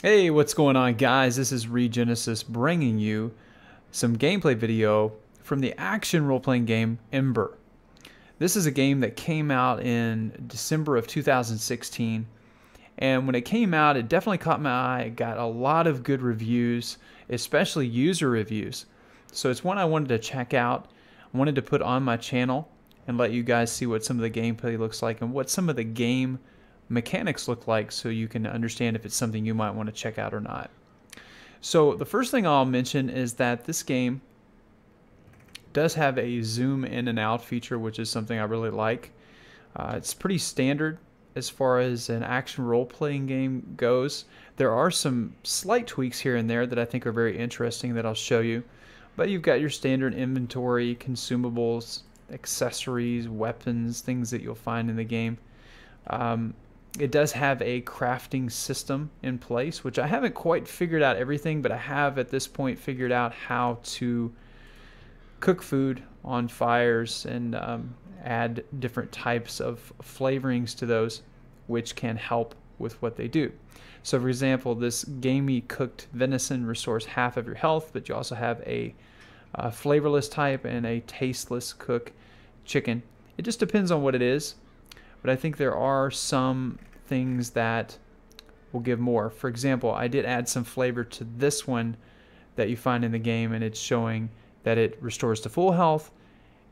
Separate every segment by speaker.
Speaker 1: Hey, what's going on, guys? This is Regenesis bringing you some gameplay video from the action role-playing game Ember. This is a game that came out in December of 2016, and when it came out, it definitely caught my eye. It got a lot of good reviews, especially user reviews. So it's one I wanted to check out. I wanted to put on my channel and let you guys see what some of the gameplay looks like and what some of the game mechanics look like so you can understand if it's something you might want to check out or not. So the first thing I'll mention is that this game does have a zoom in and out feature, which is something I really like. It's pretty standard as far as an action role-playing game goes. There are some slight tweaks here and there that I think are very interesting that I'll show you. But you've got your standard inventory, consumables, accessories, weapons, things that you'll find in the game. It does have a crafting system in place, which I haven't quite figured out everything, but I have at this point figured out how to cook food on fires and add different types of flavorings to those, which can help with what they do. So for example, this gamey cooked venison restores half of your health, but you also have a flavorless type and a tasteless cook chicken. It just depends on what it is. But I think there are some things that will give more. For example, I did add some flavor to this one that you find in the game, and it's showing that it restores to full health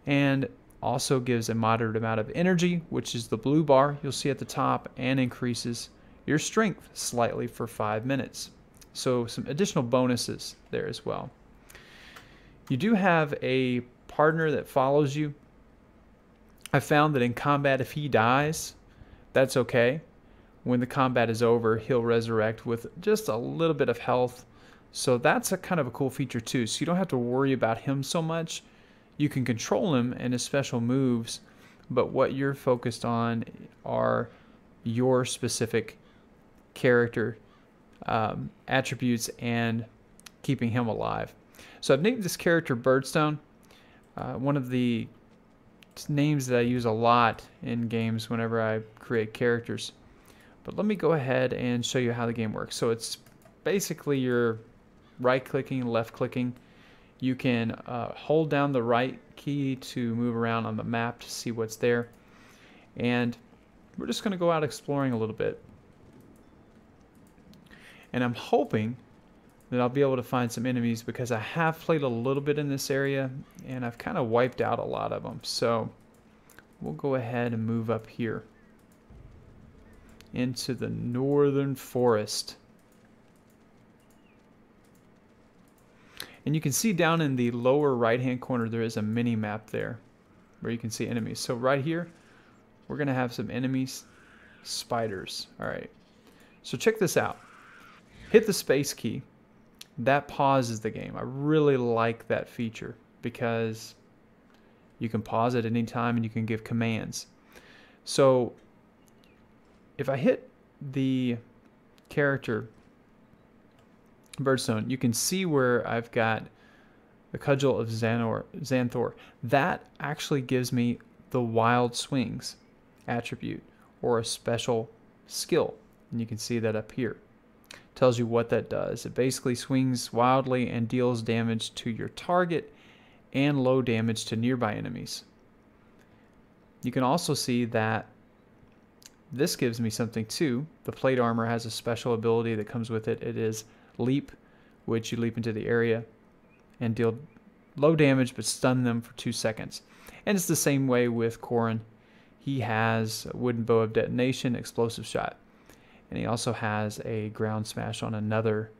Speaker 1: and also gives a moderate amount of energy, which is the blue bar you'll see at the top, and increases your strength slightly for 5 minutes. So some additional bonuses there as well. You do have a partner that follows you. I found that in combat, if he dies, that's okay. When the combat is over, he'll resurrect with just a little bit of health. So that's a kind of a cool feature too. So you don't have to worry about him so much. You can control him and his special moves, but what you're focused on are your specific character attributes and keeping him alive. So I've named this character Birdstone. One of the names that I use a lot in games whenever I create characters. But let me go ahead and show you how the game works. So it's basically you're right-clicking, left-clicking. You can hold down the right key to move around on the map to see what's there. And we're just going to go out exploring a little bit. And I'm hoping that I'll be able to find some enemies because I have played a little bit in this area and I've kind of wiped out a lot of them. So we'll go ahead and move up here into the northern forest. And you can see down in the lower right hand corner there is a mini map there where you can see enemies. So right here we're going to have some enemies, spiders. Alright, so check this out. Hit the space key. That pauses the game. I really like that feature because you can pause at any time and you can give commands. So if I hit the character Birdstone, you can see where I've got the Cudgel of Xanthor. That actually gives me the Wild Swings attribute or a special skill. And you can see that up here. Tells you what that does. It basically swings wildly and deals damage to your target and low damage to nearby enemies. You can also see that this gives me something too. The plate armor has a special ability that comes with it. It is leap, which you leap into the area and deal low damage but stun them for 2 seconds. And it's the same way with Corin. He has a wooden bow of detonation, explosive shot. And he also has a ground smash on another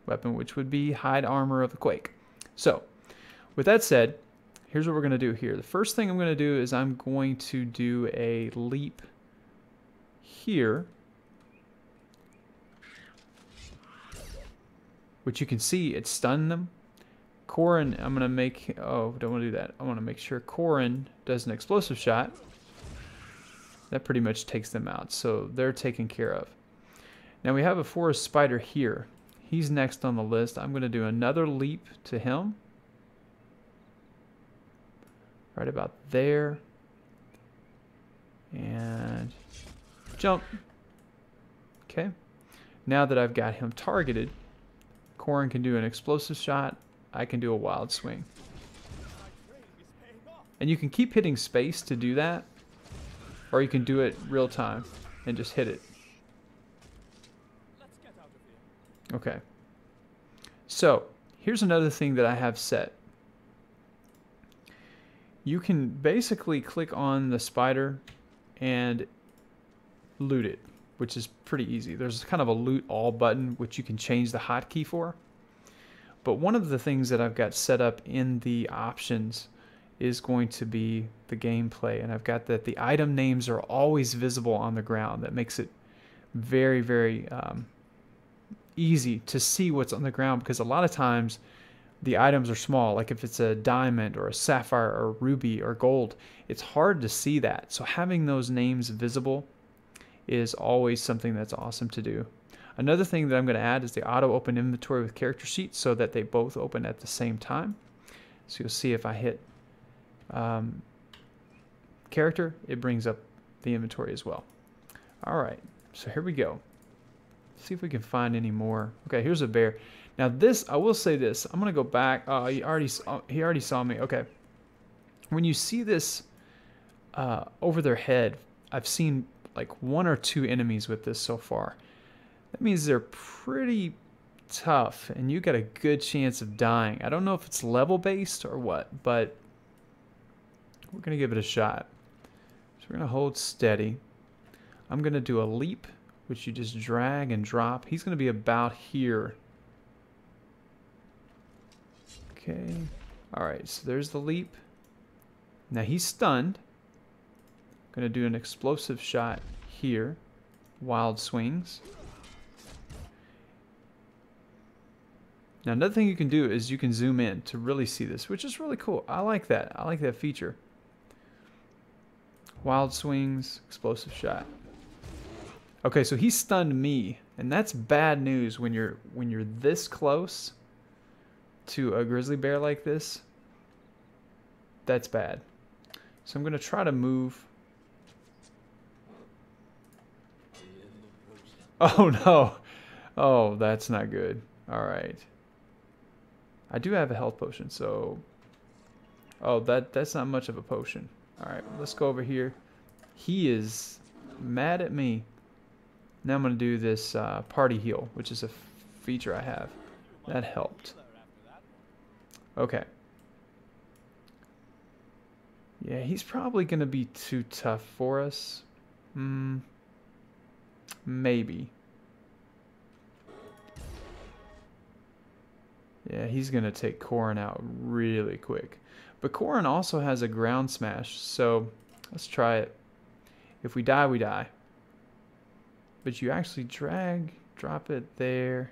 Speaker 1: weapon, which would be hide armor of the Quake. So, with that said, here's what we're going to do here. The first thing I'm going to do is I'm going to do a leap here, which you can see it stunned them. Corin, I'm going to make, oh, don't want to do that. I want to make sure Corin does an explosive shot. That pretty much takes them out, so they're taken care of. Now we have a forest spider here. He's next on the list. I'm going to do another leap to him. Right about there. And jump. Okay. Now that I've got him targeted, Corrin can do an explosive shot. I can do a wild swing. And you can keep hitting space to do that, or you can do it real time and just hit it. Okay. So, here's another thing that I have set. You can basically click on the spider and loot it, which is pretty easy. There's kind of a loot all button, which you can change the hotkey for. But one of the things that I've got set up in the options is going to be the gameplay. And I've got that the item names are always visible on the ground. That makes it very, very easy to see what's on the ground, because a lot of times the items are small. Like if it's a diamond or a sapphire or ruby or gold, it's hard to see that. So having those names visible is always something that's awesome to do. Another thing that I'm going to add is the auto open inventory with character sheets, so that they both open at the same time. So you'll see if I hit character, it brings up the inventory as well. All right, so here we go. Let's see if we can find any more. Okay, here's a bear. Now this, I will say this. I'm gonna go back. Oh, he already saw me. Okay. When you see this over their head, I've seen like 1 or 2 enemies with this so far. That means they're pretty tough, and you got a good chance of dying. I don't know if it's level based or what, but we're gonna give it a shot. So we're gonna hold steady. I'm gonna do a leap, which you just drag and drop. He's gonna be about here. Okay. Alright, so there's the leap. Now he's stunned. Gonna do an explosive shot here. Wild swings. Now another thing you can do is you can zoom in to really see this, which is really cool. I like that. I like that feature. Wild swings, explosive shot. Okay, so he stunned me, and that's bad news when you're this close to a grizzly bear like this. That's bad. So I'm going to try to move. Oh no. Oh, that's not good. All right. I do have a health potion, so oh, that's not much of a potion. All right, let's go over here. He is mad at me. Now I'm going to do this party heal, which is a feature I have. That helped. Okay. Yeah, he's probably going to be too tough for us. Maybe. Yeah, he's going to take Corrin out really quick. But Corrin also has a ground smash, so let's try it. If we die, we die. But you actually drop it there.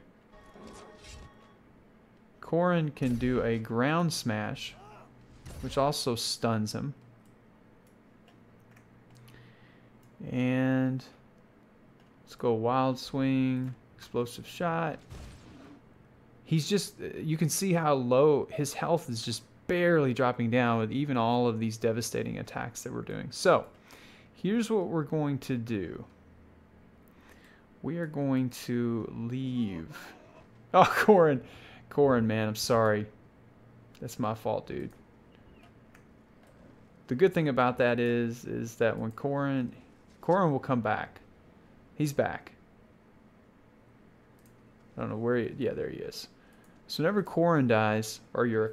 Speaker 1: Corrin can do a ground smash, which also stuns him. And let's go wild swing, explosive shot. He's just, you can see how low his health is, just barely dropping down with even all of these devastating attacks that we're doing. So here's what we're going to do. We are going to leave. Oh, Corrin. Corrin, man, I'm sorry. That's my fault, dude. The good thing about that is that when Corrin will come back. He's back. I don't know where yeah, there he is. So whenever Corrin dies, or your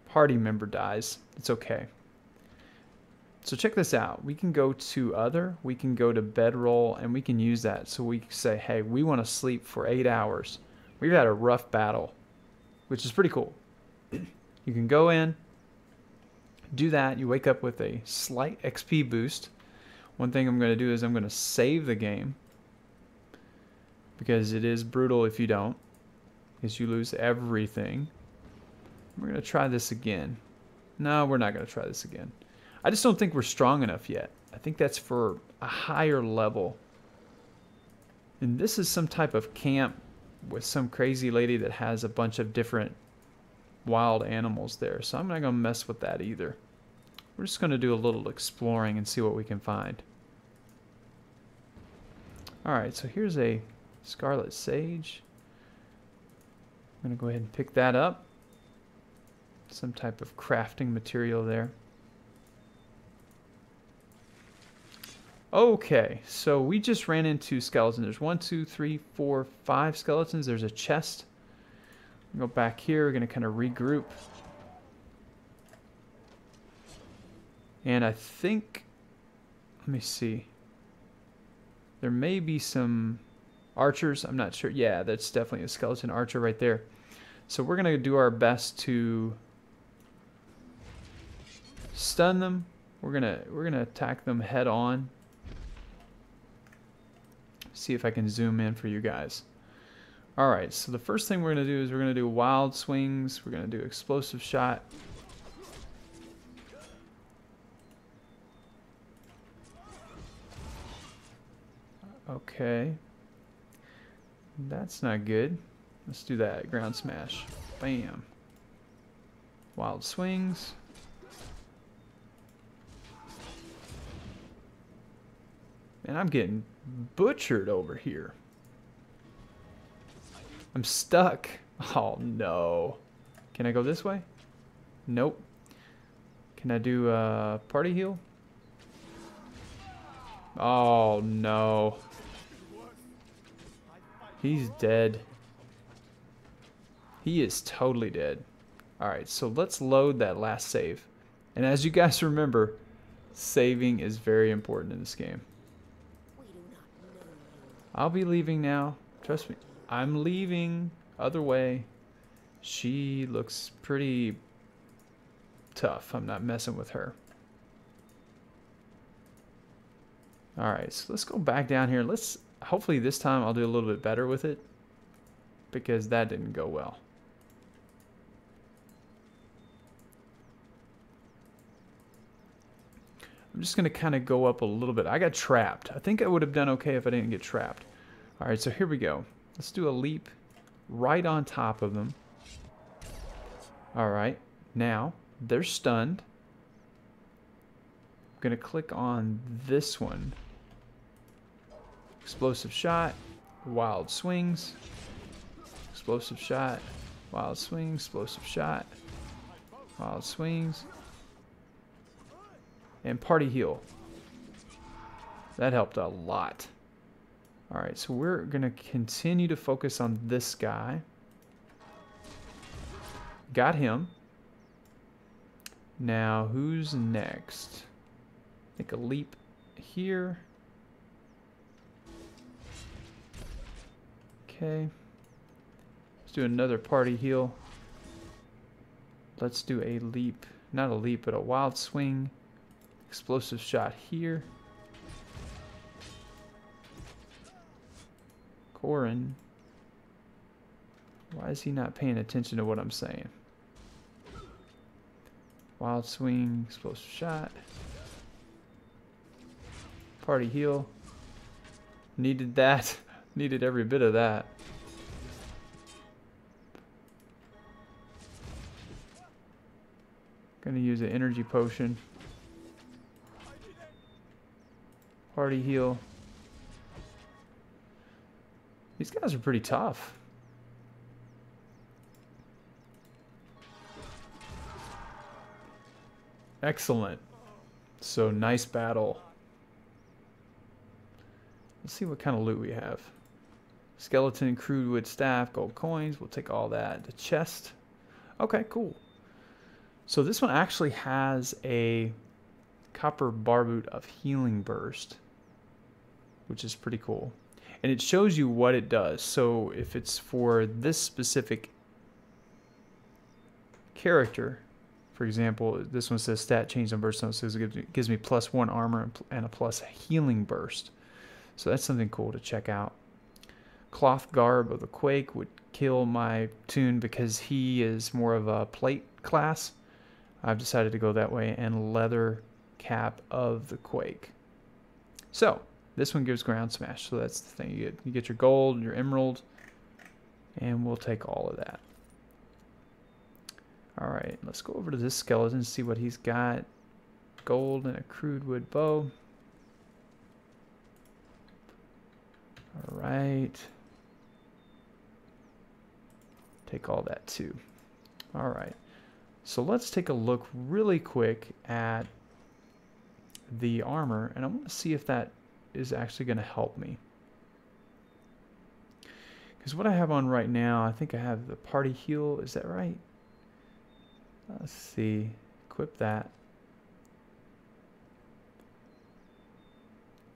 Speaker 1: party member dies, it's okay. So check this out. We can go to other, we can go to bedroll, and we can use that. So we can say, hey, we want to sleep for 8 hours. We've had a rough battle, which is pretty cool. You can go in, do that. You wake up with a slight XP boost. One thing I'm going to do is I'm going to save the game, because it is brutal if you don't, because you lose everything. We're going to try this again. No, we're not going to try this again. I just don't think we're strong enough yet. I think that's for a higher level. And this is some type of camp with some crazy lady that has a bunch of different wild animals there. So I'm not going to mess with that either. We're just going to do a little exploring and see what we can find. Alright, so here's a Scarlet Sage. I'm going to go ahead and pick that up. Some type of crafting material there. Okay, so we just ran into skeletons. There's 1, 2, 3, 4, 5 skeletons. There's a chest. Go back here. We're going to kind of regroup. And I think, let me see. There may be some archers. I'm not sure. Yeah, that's definitely a skeleton archer right there. So we're going to do our best to stun them. We're gonna attack them head on. See if I can zoom in for you guys. All right, so the first thing we're gonna do is we're gonna do wild swings. We're gonna do explosive shot. Okay, that's not good. Let's do that. Ground smash. Bam. Wild swings. And I'm getting butchered over here. I'm stuck. Oh no. Can I go this way? Nope. Can I do a party heal? Oh no. He's dead. He is totally dead. Alright, so let's load that last save. And as you guys remember, saving is very important in this game. I'll be leaving now. Trust me. I'm leaving. Other way. She looks pretty tough. I'm not messing with her. Alright, so let's go back down here. Hopefully this time I'll do a little bit better with it, because that didn't go well. I'm just going to kind of go up a little bit. I got trapped. I think I would have done okay if I didn't get trapped. All right, so here we go. Let's do a leap right on top of them. All right, now they're stunned. I'm going to click on this one. Explosive shot, wild swings. Explosive shot, wild swings, explosive shot, wild swings. And party heal. That helped a lot. Alright, so we're going to continue to focus on this guy. Got him. Now, who's next? Make a leap here. Okay. Let's do another party heal. Let's do a leap. Not a leap, but a wild swing. Explosive shot here. Corin. Why is he not paying attention to what I'm saying? Wild swing, explosive shot. Party heal. Needed that. Needed every bit of that. Gonna use an energy potion. Party heal. These guys are pretty tough. Excellent. So nice battle. Let's see what kind of loot we have. Skeleton, crude wood staff, gold coins. We'll take all that. The chest. Okay, cool. So this one actually has a copper barboot of healing burst, which is pretty cool. And it shows you what it does. So if it's for this specific character, for example, this one says stat change on burst, so it gives me +1 armor and a plus healing burst. So that's something cool to check out. Cloth garb of the Quake would kill my tune because he is more of a plate class. I've decided to go that way. And leather cap of the Quake. So this one gives ground smash. So that's the thing. You get your gold, your emerald, and we'll take all of that. All right, let's go over to this skeleton and see what he's got. Gold and a crude wood bow. All right. take all that too. All right. So let's take a look really quick at the armor, and I want to see if that is actually going to help me. Because what I have on right now, I think I have the party heal. Is that right? Let's see. Equip that.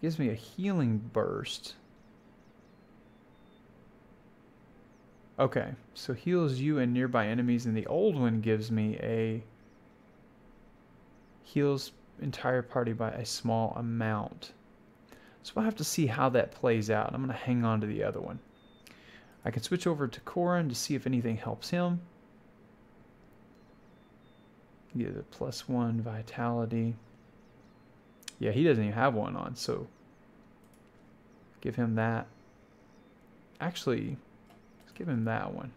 Speaker 1: Gives me a healing burst. Okay, so heals you and nearby enemies, and the old one gives me a heals entire party by a small amount. So we'll have to see how that plays out. I'm going to hang on to the other one. I can switch over to Corin to see if anything helps him. Get a +1 vitality. Yeah, he doesn't even have one on, so give him that. Actually, let's give him that one.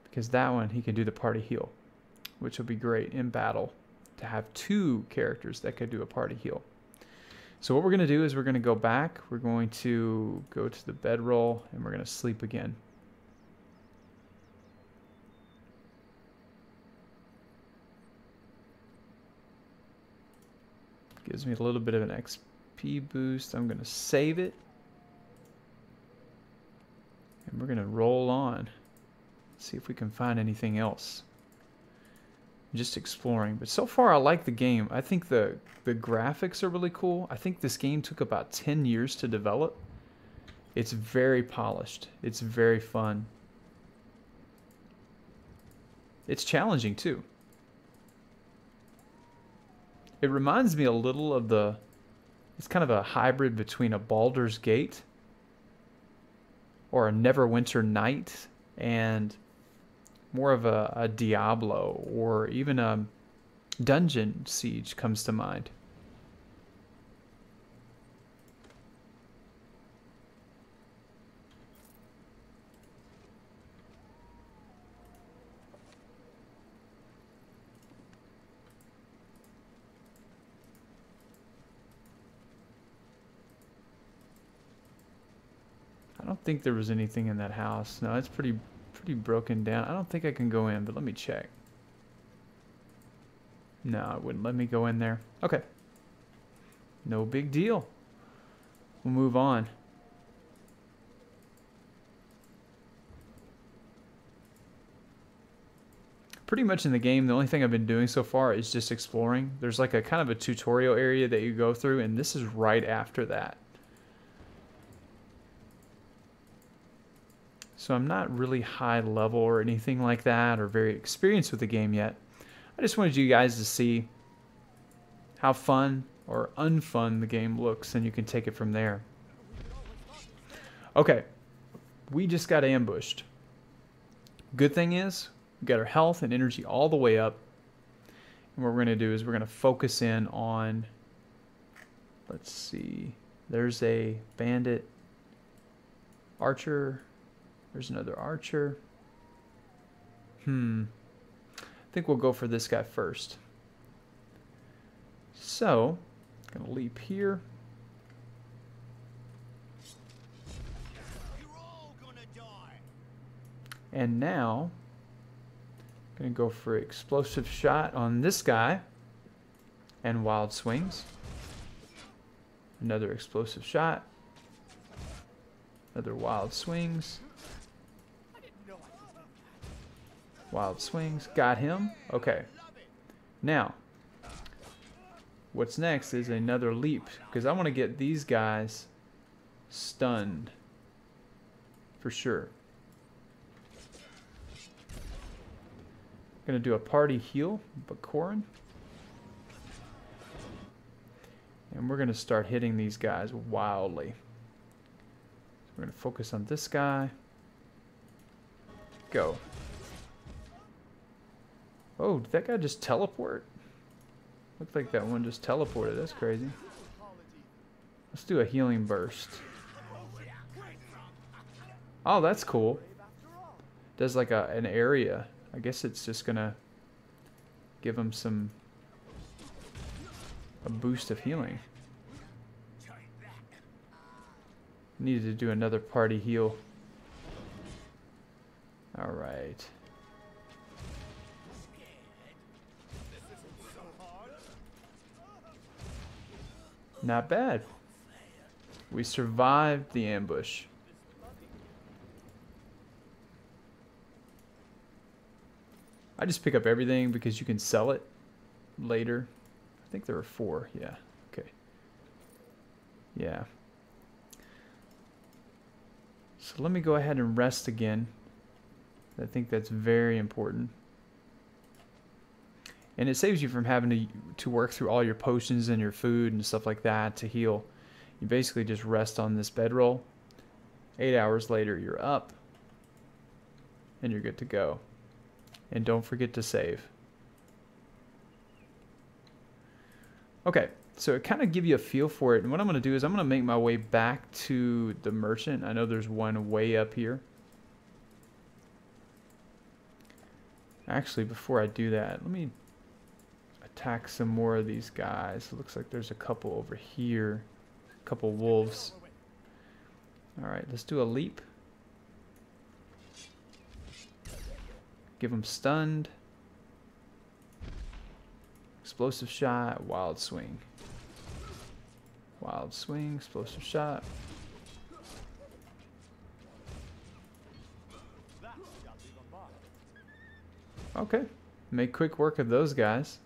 Speaker 1: Because that one, he can do the party heal, which will be great in battle to have two characters that could do a party heal. So what we're going to do is we're going to go back. We're going to go to the bedroll, and we're going to sleep again. Gives me a little bit of an XP boost. I'm going to save it. And we're going to roll on. See if we can find anything else. Just exploring. But so far I like the game. I think the graphics are really cool. I think this game took about 10 years to develop. It's very polished. It's very fun. It's challenging too. It reminds me a little of it's kind of a hybrid between a Baldur's Gate or a Neverwinter Night and more of a Diablo, or even a Dungeon Siege comes to mind. I don't think there was anything in that house. No, it's pretty broken down. I don't think I can go in, but let me check. No, it wouldn't let me go in there. Okay. No big deal. We'll move on. Pretty much in the game, the only thing I've been doing so far is just exploring. There's like a kind of a tutorial area that you go through, and this is right after that. So I'm not really high level or anything like that, or very experienced with the game yet. I just wanted you guys to see how fun or unfun the game looks, and you can take it from there. Okay, we just got ambushed. Good thing is, we got our health and energy all the way up. And what we're going to do is we're going to focus in on, let's see, there's a bandit, archer. There's another archer. I think we'll go for this guy first. So, I'm gonna leap here. And now, I'm gonna go for explosive shot on this guy and wild swings. Another explosive shot. Another wild swings. Wild swings. Got him. Okay. Now, what's next is another leap, because I want to get these guys stunned for sure. Going to do a party heal, but Corin. And we're going to start hitting these guys wildly. So we're going to focus on this guy. Go. Oh, did that guy just teleport? Looked like that one just teleported. That's crazy. Let's do a healing burst. Oh, that's cool. Does like an area. I guess it's just gonna give him a boost of healing. Needed to do another party heal. All right. Not bad. We survived the ambush. I just pick up everything because you can sell it later. I think there were 4. Yeah. Okay. Yeah. So let me go ahead and rest again. I think that's very important. And it saves you from having to work through all your potions and your food and stuff like that to heal. You basically just rest on this bedroll. 8 hours later, you're up. And you're good to go. And don't forget to save. Okay, so it kind of give you a feel for it. And what I'm going to do is I'm going to make my way back to the merchant. I know there's one way up here. Actually, before I do that, let me attack some more of these guys. It looks like there's a couple over here. A couple wolves. Alright, let's do a leap. Give them stunned. Explosive shot, wild swing. Wild swing, explosive shot. Okay, make quick work of those guys.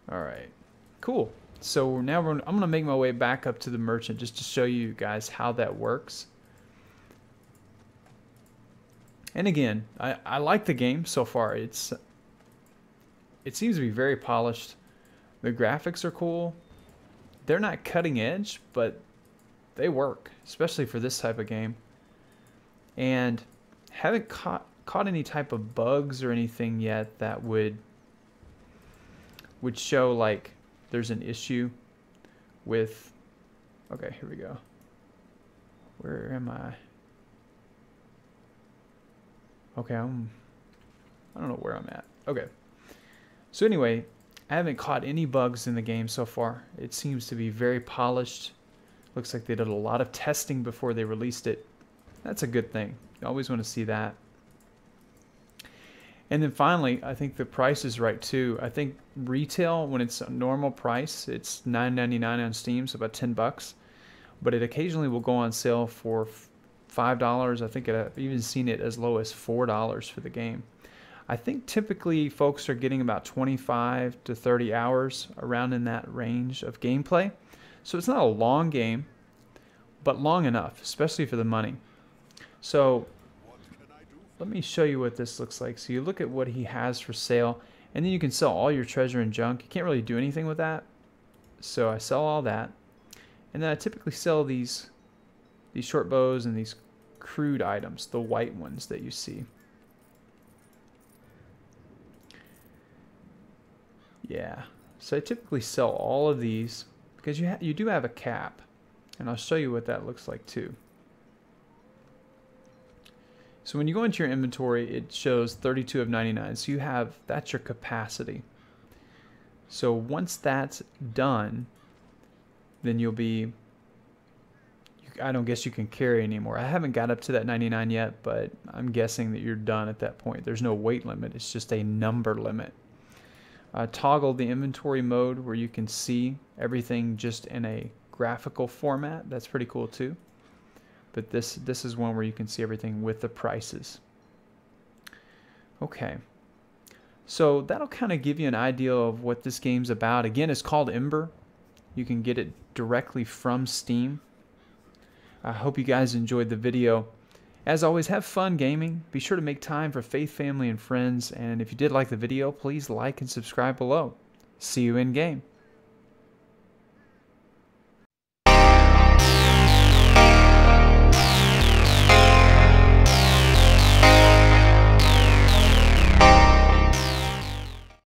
Speaker 1: Alright, cool. So now I'm going to make my way back up to the merchant just to show you guys how that works. And again, I like the game so far. It seems to be very polished. The graphics are cool. They're not cutting edge, but they work, especially for this type of game. And haven't caught any type of bugs or anything yet that would show like there's an issue with. Okay, here we go. Where am I? Okay, I don't know where I'm at. Okay. So anyway, I haven't caught any bugs in the game so far. It seems to be very polished. Looks like they did a lot of testing before they released it. That's a good thing. You always want to see that. And then finally, I think the price is right too. I think retail, when it's a normal price, it's $9.99 on Steam, so about 10 bucks. But it occasionally will go on sale for $5. I think I've even seen it as low as $4 for the game. I think typically folks are getting about 25 to 30 hours around in that range of gameplay. So it's not a long game, but long enough, especially for the money. So let me show you what this looks like. So you look at what he has for sale, and then you can sell all your treasure and junk. You can't really do anything with that. So I sell all that. And then I typically sell these short bows and these crude items, the white ones that you see. Yeah, so I typically sell all of these because you do have a cap, and I'll show you what that looks like too. So when you go into your inventory, it shows 32 of 99. So that's your capacity. So once that's done, then you'll be, I don't guess you can carry anymore. I haven't got up to that 99 yet, but I'm guessing that you're done at that point. There's no weight limit. It's just a number limit. Toggle the inventory mode where you can see everything just in a graphical format. That's pretty cool too. But this is one where you can see everything with the prices. Okay. So that'll kind of give you an idea of what this game's about. Again, it's called Ember. You can get it directly from Steam. I hope you guys enjoyed the video. As always, have fun gaming. Be sure to make time for faith, family, and friends. And if you did like the video, please like and subscribe below. See you in game.